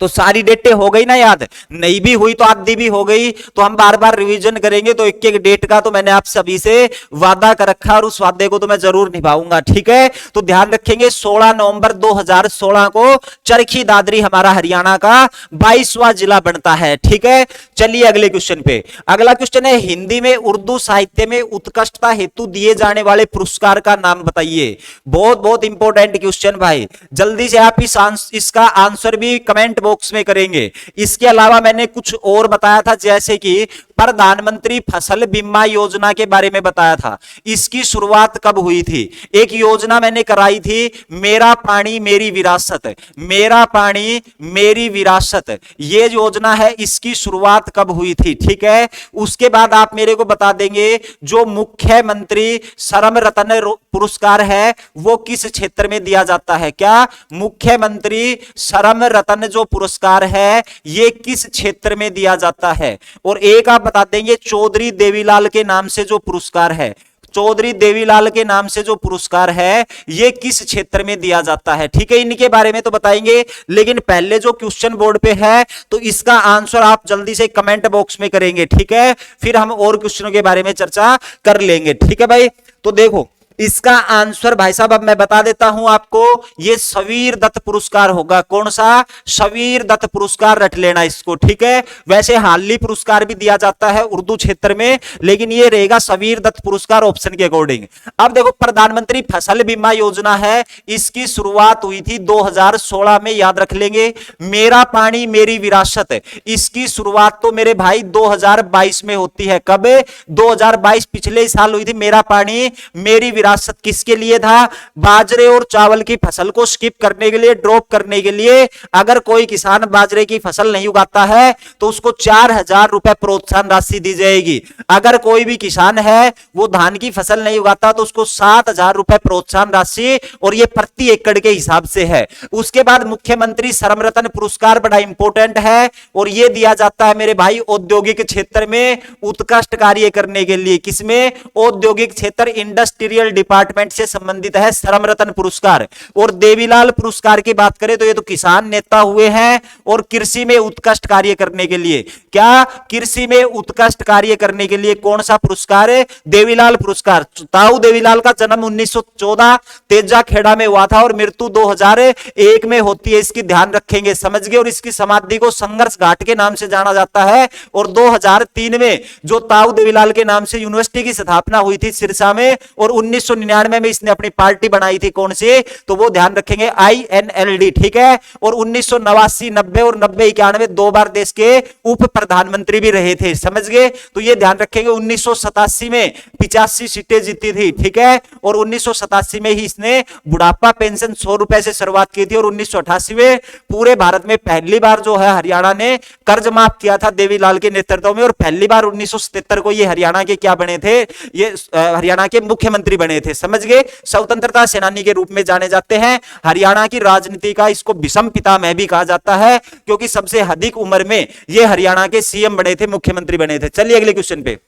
तो सारी डेटें हो गई ना याद, नहीं भी हुई तो आधी भी हो गई, तो हम बार बार रिवीजन करेंगे। तो एक एक डेट का तो मैंने आप सभी से वादा कर रखा और उस वादे को तो मैं जरूर निभाऊंगा, ठीक है। तो ध्यान रखेंगे 16 नवंबर 2016 को चरखी दादरी हमारा हरियाणा का 22वां जिला बनता है, ठीक है। चलिए अगले क्वेश्चन पे। अगला क्वेश्चन है, हिंदी में उर्दू साहित्य में उत्कृष्टता हेतु दिए जाने वाले पुरस्कार का नाम बताइए। बहुत बहुत इंपॉर्टेंट क्वेश्चन भाई, जल्दी से आप इसका आंसर भी कमेंट बॉक्स में करेंगे। इसके अलावा मैंने कुछ और बताया था, जैसे कि प्रधानमंत्री फसल बीमा योजना के बारे में बताया था। इसकी शुरुआत कब हुई थी? एक योजना मैंने कराई थी, मेरा पानी मेरी विरासत, मेरा पानी मेरी विरासत, ये योजना है, इसकी शुरुआत कब हुई थी? ठीक है। उसके बाद आप मेरे को बता देंगे जो मुख्यमंत्री श्रम रत्न पुरस्कार है वो किस क्षेत्र में दिया जाता है? क्या मुख्यमंत्री श्रम रत्न जो पुरस्कार है ये किस क्षेत्र में दिया जाता है? और एक आप बता देंगे चौधरी देवीलाल के नाम से जो पुरस्कार है, चौधरी देवीलाल के नाम से जो पुरस्कार है ये किस क्षेत्र में दिया जाता है? ठीक है, इनके बारे में तो बताएंगे, लेकिन पहले जो क्वेश्चन बोर्ड पे है तो इसका आंसर आप जल्दी से कमेंट बॉक्स में करेंगे। ठीक है, फिर हम और क्वेश्चनों के बारे में चर्चा कर लेंगे। ठीक है भाई, तो देखो इसका आंसर भाई साहब अब मैं बता देता हूं आपको, ये शवीर दत्त पुरस्कार होगा। कौन सा? शवीर दत्त पुरस्कार, रट लेना इसको। ठीक है, वैसे हार्ली पुरस्कार भी दिया जाता है उर्दू क्षेत्र में, लेकिन ये रहेगा शवीर दत्त पुरस्कार ऑप्शन के अकॉर्डिंग। अब देखो प्रधानमंत्री फसल बीमा योजना है, इसकी शुरुआत हुई थी 2016 में, याद रख लेंगे। मेरा पानी मेरी विरासत, इसकी शुरुआत तो मेरे भाई 2022 में होती है। कब? 2022, पिछले साल हुई थी। मेरा पानी मेरी विरासत किसके लिए था? बाजरे और चावल की फसल को स्किप करने के लिए, ड्रॉप करने के लिए। अगर कोई किसान बाजरे की फसल नहीं उगाता है तो उसको 4,000 रुपए प्रोत्साहन राशि दी जाएगी। अगर कोई भी किसान है वो धान की फसल नहीं उगाता तो उसको 7,000 रुपए प्रोत्साहन राशि, और ये प्रति एकड़ के हिसाब से है। उसके बाद मुख्यमंत्री श्रम रत्न पुरस्कार बड़ा इंपॉर्टेंट है, और ये दिया जाता है मेरे भाई औद्योगिक क्षेत्र में उत्कृष्ट कार्य करने के लिए। किसमें? औद्योगिक क्षेत्र, इंडस्ट्रियल डिपार्टमेंट से संबंधित है श्रम रत्न पुरस्कार। और देवीलाल पुरस्कार की बात करें तो ये तो किसान नेता हुए हैं, और कृषि में उत्कृष्ट कार्य करने के लिए। क्या? कृषि में उत्कृष्ट कार्य करने के लिए कौन सा पुरस्कार है? देवीलाल पुरस्कार। ताऊ देवीलाल का जन्म 1914 तेजा खेड़ा में हुआ था और मृत्यु 2001 में होती है, इसकी ध्यान रखेंगे, समझ गए। और इसकी समाधि को संघर्ष घाट के नाम से जाना जाता है। और 2003 में जो ताऊ देवीलाल के नाम से यूनिवर्सिटी की स्थापना हुई थी सिरसा में, और 1999 में इसने अपनी पार्टी बनाई थी। कौन सी? तो वो ध्यान रखेंगे, INLD। ठीक है, और 1989, 90 और 90, 91 दो बार देश के उप प्रधानमंत्री भी रहे थे, समझ गए। तो ये ध्यान रखेंगे। 1987 में 85 सीटें जीती थी। ठीक है, और 1987 में ही इसने बुढ़ापा पेंशन 100 रुपए से शुरुआत की थी, और 1988 में पूरे भारत में पहली बार जो है हरियाणा ने कर्ज माफ किया था देवीलाल के नेतृत्व में। और पहली बार 1977 को ये हरियाणा के क्या बने थे? ये हरियाणा के मुख्यमंत्री बने थे, समझ गए। स्वतंत्रता सेनानी के रूप में जाने जाते हैं। हरियाणा की राजनीति का इसको भीष्म पितामह भी कहा जाता है, क्योंकि सबसे अधिक उम्र में ये हरियाणा के सीएम बने थे, मुख्यमंत्री बने थे। चलिए अगले क्वेश्चन पे।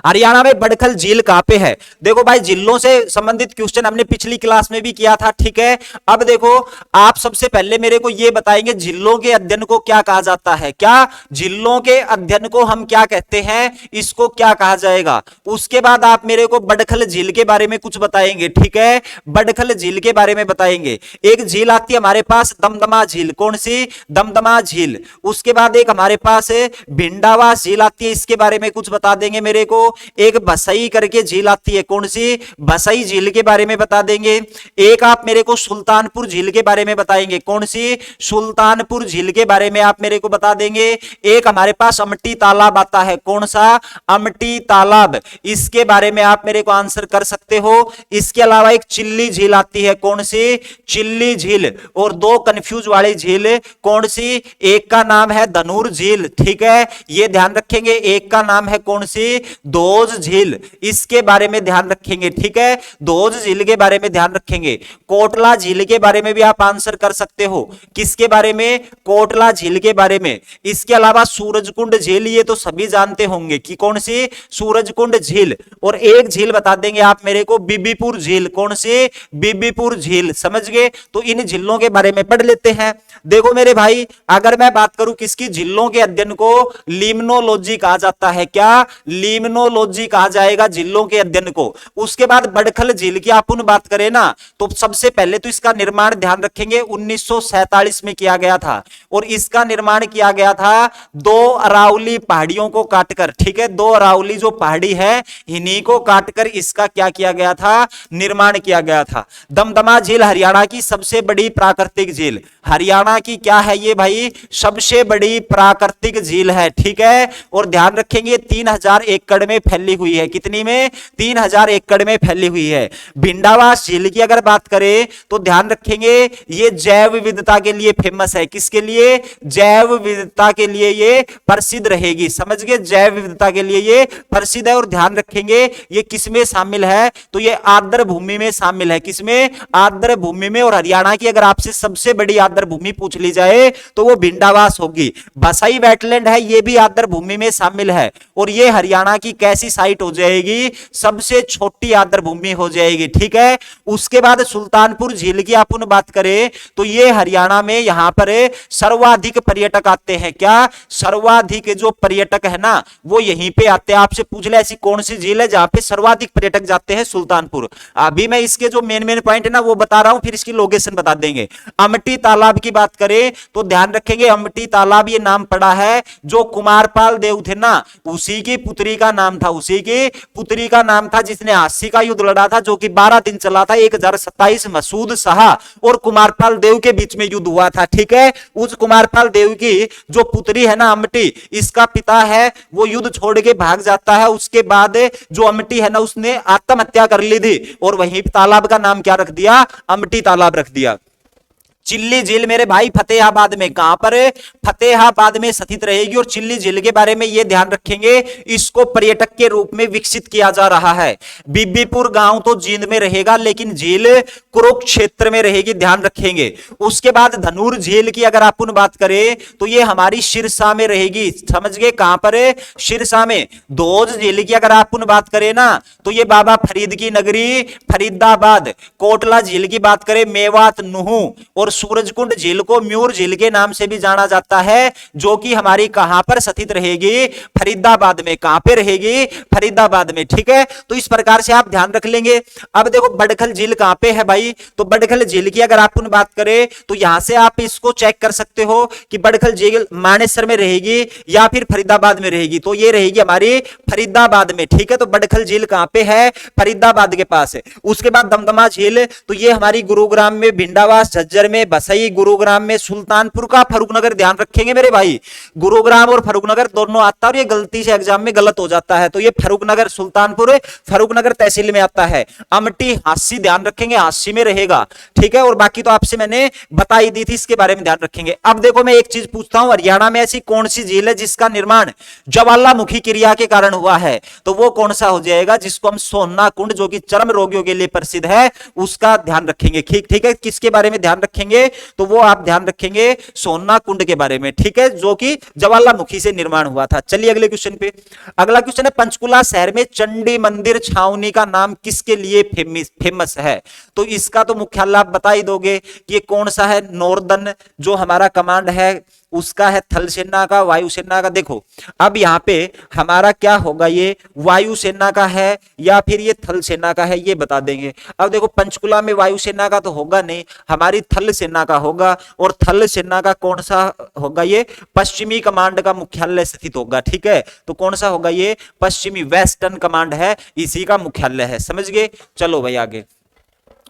हरियाणा में बड़खल झील कहां पे है? देखो भाई, झीलों से संबंधित क्वेश्चन हमने पिछली क्लास में भी किया था। ठीक है, अब देखो आप सबसे पहले मेरे को यह बताएंगे झीलों के अध्ययन को क्या कहा जाता है? क्या झीलों के अध्ययन को हम क्या कहते हैं, इसको क्या कहा जाएगा? उसके बाद आप मेरे को बड़खल झील के बारे में कुछ बताएंगे। ठीक है, बड़खल झील के बारे में बताएंगे। एक झील आती है हमारे पास दमदमा झील। कौन सी? दमदमा झील। उसके बाद एक हमारे पास भिंडावा झील आती है, इसके बारे में कुछ बता देंगे मेरे को। एक बसई करके झील आती है। कौन सी? बसई झील के बारे में बता देंगे। एक आप मेरे को सुल्तानपुर झील के बारे में बताएंगे। कौन सी? सुल्तानपुर झील के बारे में आप मेरे को बता देंगे। एक हमारे पास अमटी तालाब आता है। कौन सा? अमटी तालाब। इसके बारे में आप मेरे को आंसर कर सकते हो। इसके अलावा एक चिल्ली झील आती है। कौन सी? चिल्ली झील। और दो कंफ्यूज वाली झील कौन सी? एक का नाम है धनूर झील। ठीक है, ये ध्यान रखेंगे। एक का नाम है कौन सी? दोज झील। इसके बारे में ध्यान रखेंगे। ठीक है, दोज झील के बारे में ध्यान रखेंगे। कोटला झील के बारे में भी आप आंसर कर सकते हो। किसके बारे में? कोटला झील के बारे में। इसके अलावा सूरजकुंड झील, ये तो सभी जानते होंगे कि कौन सी? सूरजकुंड झील। और एक झील बता देंगे आप मेरे को, बीबीपुर झील। कौन सी? बीबीपुर झील, समझ गए। तो इन झीलों के बारे में पढ़ लेते हैं। देखो मेरे भाई, अगर मैं बात करूं किसकी? झीलों के अध्ययन को लिम्नोलॉजी कहा जाता है। क्या? लिम्नो लिथ्मोलॉजी कहा जाएगा जिलों के अध्ययन को। उसके बाद बड़खल झील की अपन बात करें ना, तो सबसे पहले तो इसका निर्माण ध्यान रखेंगे 1947 में किया गया था, और इसका निर्माण किया गया था दो अरावली पहाड़ियों को काटकर, ठीक है, दो अरावली जो पहाड़ी है इन्हीं को काटकर इसका क्या किया गया था, निर्माण किया गया था। दमदमा झील हरियाणा की सबसे बड़ी प्राकृतिक झील, हरियाणा की क्या है ये भाई, सबसे बड़ी प्राकृतिक झील है, ठीक है। और ध्यान रखेंगे 3000 एकड़ में फैली हुई है, कितनी में, 3000 एकड़ में फैली हुई है। भिंडावास झील की अगर बात करें तो ध्यान रखेंगे ये जैव विविधता के लिए फेमस है, किसके लिए, जैव विविधता के लिए ये प्रसिद्ध रहेगी, समझ गए, जैव विविधता के लिए ये प्रसिद्ध है। और ध्यान रखेंगे ये किसमें शामिल है, तो ये आर्द्र भूमि में शामिल है, किसमें, आर्द्र भूमि में। और हरियाणा की अगर आपसे सबसे बड़ी आर्द्र भूमि पूछ ली जाए तो वो भिंडावास होगी। बसाई वेटलैंड है, ये भी आर्द्र भूमि में शामिल है, और ये हरियाणा की कैसी साइट हो जाएगी, सबसे छोटी आर्द्र भूमि हो जाएगी, ठीक है। उसके बाद सुल्तानपुर झील की अपन बात करें तो ये हरियाणा में यहां पर सर्वाधिक पर्यटक आते हैं, क्या, सर्वाधिक जो पर्यटक है ना वो यहीं पे आते हैं। आपसे पूछ ले ऐसी कौन सी झील है जहां पे सर्वाधिक पर्यटक जाते हैं, सुल्तानपुर। अभी मैं इसके जो मेन पॉइंट है ना वो बता रहा हूं, फिर इसकी लोकेशन बता देंगे। अमटी तालाब की बात करें तो ध्यान रखेंगे अमटी तालाब ये नाम पड़ा है जो कुमारपाल देव थे ना उसी की पुत्री का नाम था, उसी की पुत्री का नाम था जिसने हास्य का युद्ध लड़ा था जो कि 12 दिन चला था। 1027 मसूद शाह और कुमारपाल देव के बीच में युद्ध हुआ था, ठीक है। उस कुमारपाल देव की जो पुत्री है ना अमटी, इसका पिता है वो युद्ध छोड़ के भाग जाता है। उसके बाद जो अमटी है ना उसने आत्महत्या कर ली थी और वहीं तालाब का नाम क्या रख दिया, अमटी तालाब रख दिया। चिल्ली झील मेरे भाई फतेहाबाद में, कहां पर, फतेहाबाद में स्थित रहेगी। और चिल्ली झील के बारे में ये ध्यान रखेंगे इसको पर्यटक के रूप में विकसित किया जा रहा है। बीबीपुर गांव तो जींद में रहेगा लेकिन झील कुरुक्षेत्र में रहेगी, ध्यान रखेंगे। उसके बाद धनूर झील की अगर अपन बात करें तो ये हमारी सिरसा में रहेगी, समझ गए, कहां पर, सिरसा में। दोज झील की अगर अपन बात करें ना तो ये बाबा फरीद की नगरी फरीदाबाद। कोटला झील की बात करें मेवात नुहू। और सूरजकुंड झील को म्यूर झील के नाम से भी जाना जाता है जो कि हमारी कहां पर स्थित रहेगी, फरीदाबाद में। कहां पे रहेगी, फरीदाबाद में, ठीक है। तो इस प्रकार से आप ध्यान रख लेंगे। अब देखो बड़खल झील कहां पे है भाई, तो बड़खल झील की अगर आप बात करें तो यहां से आप इसको चेक कर सकते हो कि बड़खल झील मानेसर में रहेगी या फिर फरीदाबाद में रहेगी। तो ये रहेगी हमारी फरीदाबाद में, ठीक है। तो बड़खल झील कहां पे है, फरीदाबाद के पास है। उसके बाद दमदमा झील तो ये हमारी गुरुग्राम में, भिंडावास झज्जर में, बसई गुरुग्राम में, सुल्तानपुर का फर्रुखनगर, ध्यान रखेंगे मेरे भाई, गुरुग्राम और फर्रुखनगर दोनों आता है और ये गलती से एग्जाम में गलत हो जाता है। तो ये फर्रुखनगर, सुल्तानपुर फर्रुखनगर तहसील में आता है। अमटी हांसी, ध्यान रखेंगे हांसी में रहेगा, ठीक है। और बाकी तो आपसे मैंने बता ही दी थी, इसके बारे में ध्यान रखेंगे। अब देखो मैं एक चीज पूछता हूं, हरियाणा में ऐसी कौन सी झील है जिसका निर्माण ज्वालामुखी क्रिया के कारण हुआ है, तो वो कौन सा हो जाएगा, जिसको हम सोना कुंड, जो कि चर्म रोगियों के लिए प्रसिद्ध है, उसका ध्यान रखेंगे, ठीक है। किसके बारे में ध्यान रखेंगे, तो वो आप ध्यान रखेंगे सोना कुंड के बारे में, ठीक है, जो कि ज्वालामुखी से निर्माण हुआ था। चलिए अगले क्वेश्चन पे। अगला क्वेश्चन है पंचकुला शहर में चंडी मंदिर छावनी का नाम किसके लिए फेमस है, तो इसका तो मुख्यालय आप बता ही दोगे कि ये कौन सा है, नॉर्दर्न जो हमारा कमांड है उसका है, थल सेना का, वायुसेना का। देखो अब यहां पे हमारा क्या होगा, ये वायुसेना का है या फिर ये थल सेना का है, ये बता देंगे। अब देखो पंचकुला में वायुसेना का तो होगा नहीं, हमारी थल सेना का होगा। और थल सेना का कौन सा होगा, ये पश्चिमी कमांड का मुख्यालय स्थित होगा, ठीक है। तो कौन सा होगा, ये पश्चिमी वेस्टर्न कमांड है, इसी का मुख्यालय है, समझ गए। चलो भाई आगे।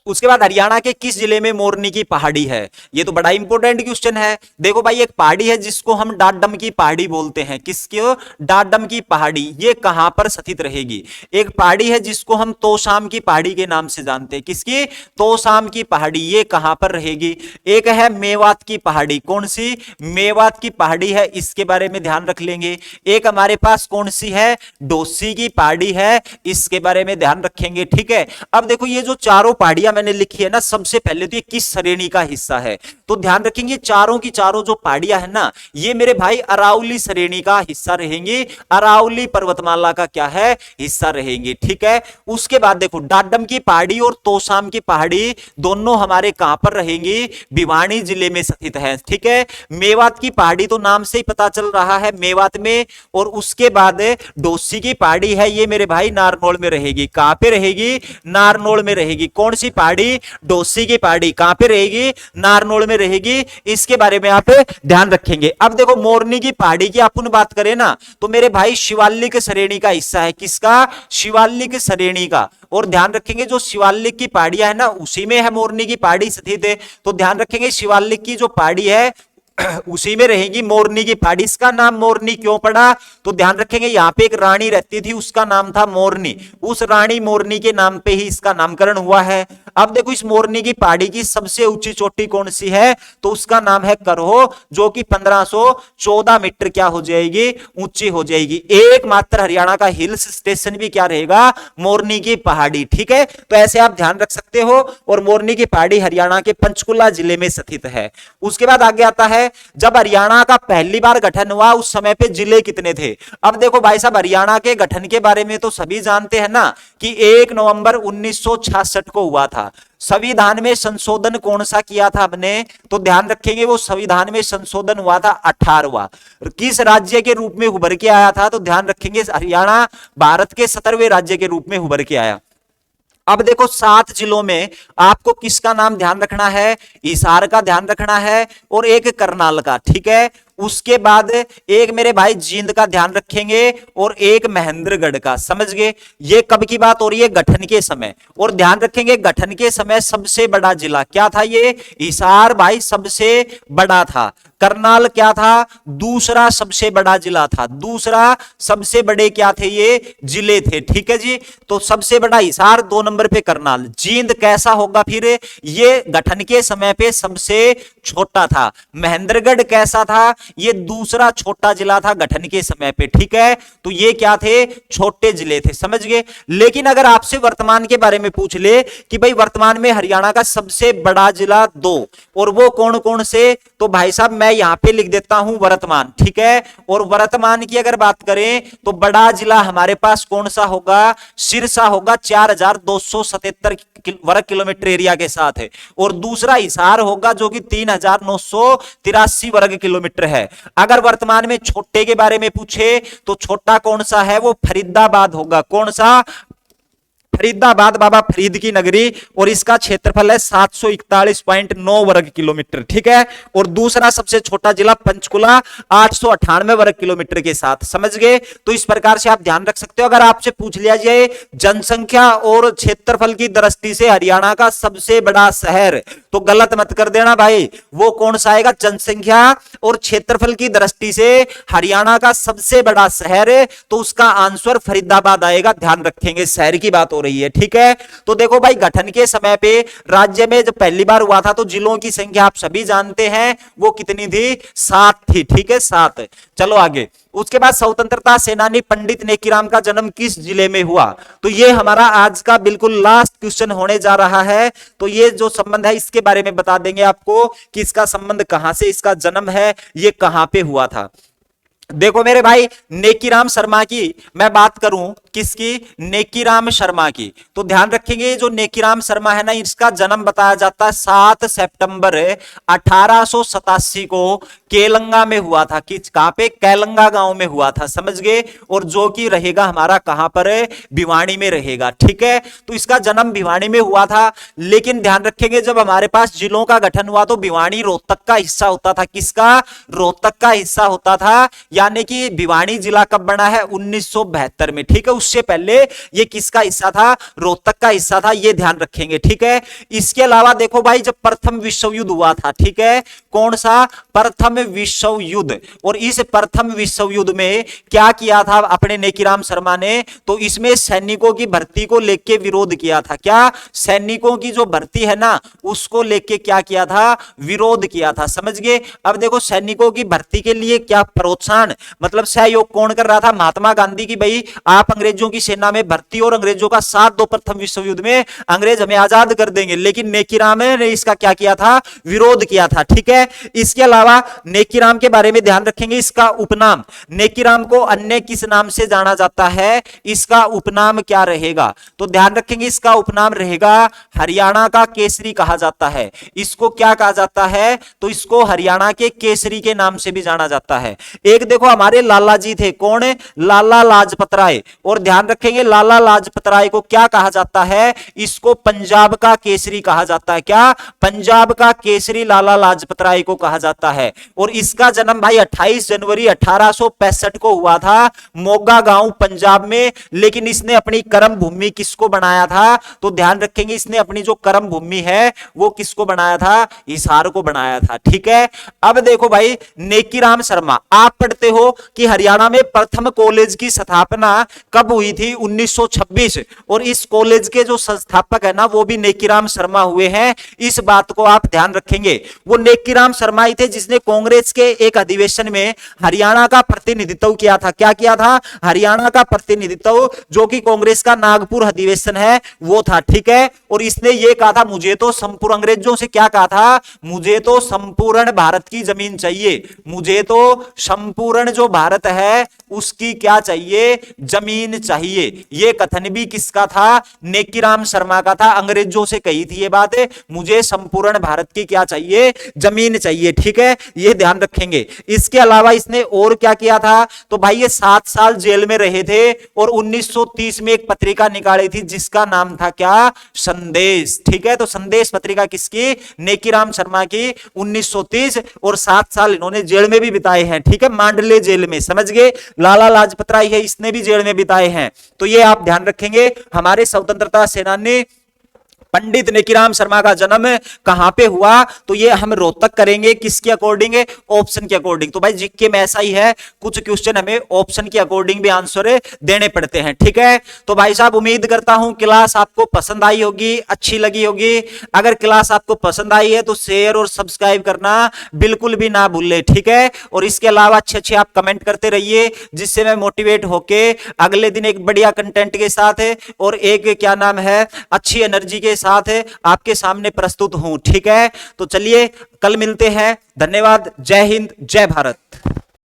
उसके बाद हरियाणा के किस जिले में मोरनी की पहाड़ी है, ये तो बड़ा इंपॉर्टेंट क्वेश्चन है। देखो भाई एक पहाड़ी है जिसको हम डाडम की पहाड़ी बोलते हैं, किसको, डाडम की पहाड़ी, ये कहां पर स्थित रहेगी। एक पहाड़ी है जिसको हम तोशाम की पहाड़ी के नाम से जानते हैं, किसकी, तोशाम की पहाड़ी, ये कहां पर रहेगी। एक है मेवात की पहाड़ी, कौन सी, मेवात की पहाड़ी है, इसके बारे में ध्यान रख लेंगे। एक हमारे पास कौन सी है, डोसी की पहाड़ी है, इसके बारे में ध्यान रखेंगे, ठीक है। अब देखो ये जो चारों पहाड़ियां मैंने लिखी है ना, सबसे पहले तो ये किस श्रेणी का हिस्सा है, तो ध्यान रखेंगे चारों की चारों जो पहाड़ियां है ना, ये मेरे भाई अरावली श्रेणी का हिस्सा रहेंगी, अरावली पर्वतमाला का क्या है, हिस्सा रहेंगी। ठीक है, उसके बाद देखो डाडम की पहाड़ी और तोशाम की पहाड़ी दोनों हमारे कहां पर रहेंगी, भिवानी जिले में स्थित है। ठीक है, मेवात की पहाड़ी तो नाम से ही पता चल रहा है, मेवात में, और उसके बाद डोसी की पहाड़ी है, ये मेरे भाई नारनौल में रहेगी। कहां पे रहेगी, नारनौल में रहेगी। कौन सी पहाड़ी, डोसी की पहाड़ी, कहां पे रहेगी, नारनौल में रहेगी। इसके बारे में आप ध्यान रखेंगे। अब देखो मोरनी की पहाड़ी की अपन बात करें ना, तो मेरे भाई शिवालिक श्रेणी का हिस्सा है। किसका, शिवालिक श्रेणी का। और ध्यान रखेंगे जो शिवालिक की पहाड़ियां है ना, उसी में है मोरनी की पहाड़ी स्थित है, तो ध्यान रखेंगे शिवालिक की जो पहाड़ी है उसी में रहेगी मोरनी की पहाड़ी। इसका नाम मोरनी क्यों पड़ा, तो ध्यान रखेंगे यहां पे एक रानी रहती थी, उसका नाम था मोरनी, उस रानी मोरनी के नाम पे ही इसका नामकरण हुआ है। अब देखो इस मोरनी की पहाड़ी की सबसे ऊंची चोटी कौन सी है, तो उसका नाम है करहो, जो कि 1514 मीटर क्या हो जाएगी, ऊंची हो जाएगी। एकमात्र हरियाणा का हिल्स स्टेशन भी क्या रहेगा, मोरनी की पहाड़ी। ठीक है, तो ऐसे आप ध्यान रख सकते हो। और मोरनी की पहाड़ी हरियाणा के पंचकुला जिले में स्थित है। उसके बाद आगे आता है, जब हरियाणा का पहली बार गठन हुआ उस समय पे जिले कितने थे। अब देखो भाई साहब, हरियाणा के गठन के बारे में तो सभी जानते हैं ना कि 1 नवंबर 1966 को हुआ था। संविधान में संशोधन कौन सा किया था हमने, तो ध्यान रखेंगे वो संविधान में संशोधन हुआ था 18वां। किस राज्य के रूप में उभर के आया था, तो ध्यान रखेंगे हरियाणा भारत के 17वें राज्य के रूप में उभर के आया। अब देखो 7 जिलों में आपको किसका नाम ध्यान रखना है, हिसार का ध्यान रखना है और एक करनाल का। ठीक है, उसके बाद एक मेरे भाई जींद का ध्यान रखेंगे और एक महेंद्रगढ़ का। समझ गए, ये कब की बात हो रही है, गठन के समय। और ध्यान रखेंगे गठन के समय सबसे बड़ा जिला क्या था, ये हिसार भाई सबसे बड़ा था। करनाल क्या था, दूसरा सबसे बड़ा जिला था। दूसरा सबसे बड़े क्या थे, ये जिले थे। ठीक है जी, तो सबसे बड़ा हिसार, 2 नंबर पे करनाल। जींद कैसा होगा फिर, ये गठन के समय पे सबसे छोटा था। महेंद्रगढ़ कैसा था, ये दूसरा छोटा जिला था गठन के समय पे। ठीक है, तो ये क्या थे, छोटे जिले थे। समझ गए। लेकिन अगर आपसे वर्तमान के बारे में पूछ ले कि भाई वर्तमान में हरियाणा का सबसे बड़ा जिला 2, और वो कौन कौन से, तो भाई साहब मैं यहां पे लिख देता हूं वर्तमान। ठीक है, और वर्तमान की अगर बात करें तो बड़ा जिला हमारे पास कौन सा होगा, सिरसा होगा, 4277 वर्ग किलोमीटर एरिया के साथ है। और दूसरा हिसार होगा जो कि 3983 वर्ग किलोमीटर है। अगर वर्तमान में छोटे के बारे में पूछे तो छोटा कौन सा है, वो फरीदाबाद होगा। कौन सा, फरीदाबाद, बाबा फरीद की नगरी, और इसका क्षेत्रफल है 741.9 वर्ग किलोमीटर। ठीक है, और दूसरा सबसे छोटा जिला पंचकुला 898 वर्ग किलोमीटर के साथ। समझ गए, तो इस प्रकार से आप ध्यान रख सकते हो। अगर आपसे पूछ लिया जाए जनसंख्या और क्षेत्रफल की दृष्टि से हरियाणा का सबसे बड़ा शहर, तो गलत मत कर देना भाई, वो कौन सा आएगा, जनसंख्या और क्षेत्रफल की दृष्टि से हरियाणा का सबसे बड़ा शहर, तो उसका आंसर फरीदाबाद आएगा। ध्यान रखेंगे, शहर की बात हो रही है। ठीक है, तो देखो भाई गठन के समय पे राज्य में जब पहली बार हुआ था तो जिलों की संख्या आप सभी जानते हैं वो कितनी थी, 7 थी। ठीक है, 7। चलो आगे। उसके बाद स्वतंत्रता सेनानी पंडित नेकीराम का जन्म किस जिले में हुआ, तो ये हमारा आज का बिल्कुल लास्ट क्वेश्चन होने जा रहा है। तो ये जो संबंध है इसके बारे में बता देंगे आपको कि इसका संबंध कहां से इसका जन्म है, ये कहां पे हुआ था। देखो मेरे भाई, नेकीराम शर्मा की मैं बात करूं, किसकी, नेकीराम शर्मा की, तो ध्यान रखेंगे जो नेकीराम शर्मा है ना, इसका जन्म बताया जाता है 7 सितंबर 1887 को केलंगा में हुआ था। किस, कहां पे, कैलंगा गांव में हुआ था। समझ गए, और जो कि रहेगा हमारा कहां पर है, भिवानी में रहेगा। ठीक है, तो इसका जन्म भिवानी में हुआ था। लेकिन ध्यान रखेंगे जब हमारे पास जिलों का गठन हुआ तो भिवानी रोहतक का हिस्सा होता था। किसका, रोहतक का हिस्सा होता था। यानी कि भिवानी जिला कब बना है, 1972 में। ठीक है, उससे पहले ये किसका हिस्सा था, रोहतक का हिस्सा था, ये ध्यान रखेंगे। ठीक है, इसके अलावा देखो भाई जब प्रथम विश्व युद्ध हुआ था, ठीक है, कौन सा, प्रथम विश्व युद्ध, और इस प्रथम विश्व युद्ध में क्या किया था अपने नेकीराम शर्मा ने, तो इसमें सैनिकों की भर्ती को लेके विरोध किया था। क्या, सैनिकों की जो भर्ती है ना उसको लेके क्या किया था, विरोध किया था। समझ गए। अब देखो सैनिकों की भर्ती के लिए क्या प्रोत्साहन योगदान मतलब सहयोग कौन कर रहा था? महात्मा गांधी की भाई आप अंग्रेजों की सेना में भर्ती और अंग्रेजों का साथ दो, प्रथम विश्व युद्ध में अंग्रेज हमें आजाद कर देंगे। लेकिन नेकीराम ने इसका क्या किया था? विरोध किया था। ठीक है, इसके अलावा नेकीराम के बारे में ध्यान रखेंगे, इसका उपनाम, नेकीराम को अन्य किस नाम से जाना जाता है, इसका उपनाम क्या रहेगा? तो ध्यान रखेंगे इसका उपनाम रहेगा हरियाणा का केसरी कहा जाता है। इसको क्या कहा जाता है? तो इसको हरियाणा के केसरी के नाम से भी जाना जाता है। एक देखो हमारे लाला जी थे, कौन? लाला लाजपत राय। और ध्यान रखेंगे लाला लाजपत राय को क्या कहा जाता है? इसको पंजाब का केसरी कहा जाता है। क्या? पंजाब का केसरी लाला लाजपत राय को कहा जाता है। और इसका जन्म भाई 28 जनवरी 1865 को हुआ था मोगा गांव पंजाब में। लेकिन इसने अपनी कर्म भूमि किसको बनाया था? तो ध्यान रखेंगे इसने अपनी जो कर्म भूमि है वो किसको बनाया था? हिसार को बनाया था। ठीक है, अब देखो भाई नेकीराम शर्मा, आप पढ़ते हो कि हरियाणा में प्रथम कॉलेज की स्थापना कब हुई थी? 1926। और इस कॉलेज के जो संस्थापक है ना वो भी नेकीराम शर्मा हुए हैं। इस बात को आप ध्यान रखेंगे। वो नेकीराम शर्मा ही थे जिसने कांग्रेस के एक अधिवेशन में हरियाणा का प्रतिनिधित्व किया था। क्या किया था? हरियाणा का प्रतिनिधित्व, जो कि कांग्रेस का नागपुर अधिवेशन है वो था। ठीक है, और इसने ये कहा था मुझे तो संपूर्ण, अंग्रेजों से क्या कहा था? मुझे तो संपूर्ण भारत की जमीन चाहिए, मुझे तो संपूर्ण जो भारत है उसकी क्या चाहिए? जमीन चाहिए। ये कथन भी किसका था? नेकीराम शर्मा का था। अंग्रेजों से कही थी ये बात, मुझे संपूर्ण भारत की क्या चाहिए? जमीन चाहिए। ठीक है, ये ध्यान रखेंगे। इसके अलावा इसने और क्या किया था? तो भाई ये 7 साल जेल में रहे थे और 1930 में एक पत्रिका निकाली थी जिसका नाम था क्या? संदेश। ठीक है, तो संदेश पत्रिका किसकी? नेकीराम शर्मा की। 1930 और 7 साल इन्होंने जेल में भी बिताए हैं। ठीक है, मांडले जेल में, समझ गए? लाला लाजपत राय है, इसने भी जेल में बिताए हैं। तो ये आप ध्यान रखेंगे। हमारे स्वतंत्रता सेनानी पंडित नेकीराम शर्मा का जन्म कहां पे हुआ? तो ये हम रोहतक करेंगे, किसके अकॉर्डिंग? ऑप्शन के अकॉर्डिंग। तो भाई जीके में ऐसा ही है, कुछ क्वेश्चन हमें ऑप्शन के अकॉर्डिंग भी आंसर देने पड़ते हैं। ठीक है, तो भाई साहब उम्मीद करता हूं क्लास आपको पसंद आई होगी, अच्छी लगी होगी। अगर क्लास आपको पसंद आई है तो शेयर और सब्सक्राइब करना बिल्कुल भी ना भूले। ठीक है, और इसके अलावा अच्छे आप कमेंट करते रहिए जिससे मैं मोटिवेट होके अगले दिन एक बढ़िया कंटेंट के साथ और एक क्या नाम है अच्छी एनर्जी के साथ आपके सामने प्रस्तुत हूं। ठीक है, तो चलिए कल मिलते हैं। धन्यवाद। जय हिंद, जय भारत।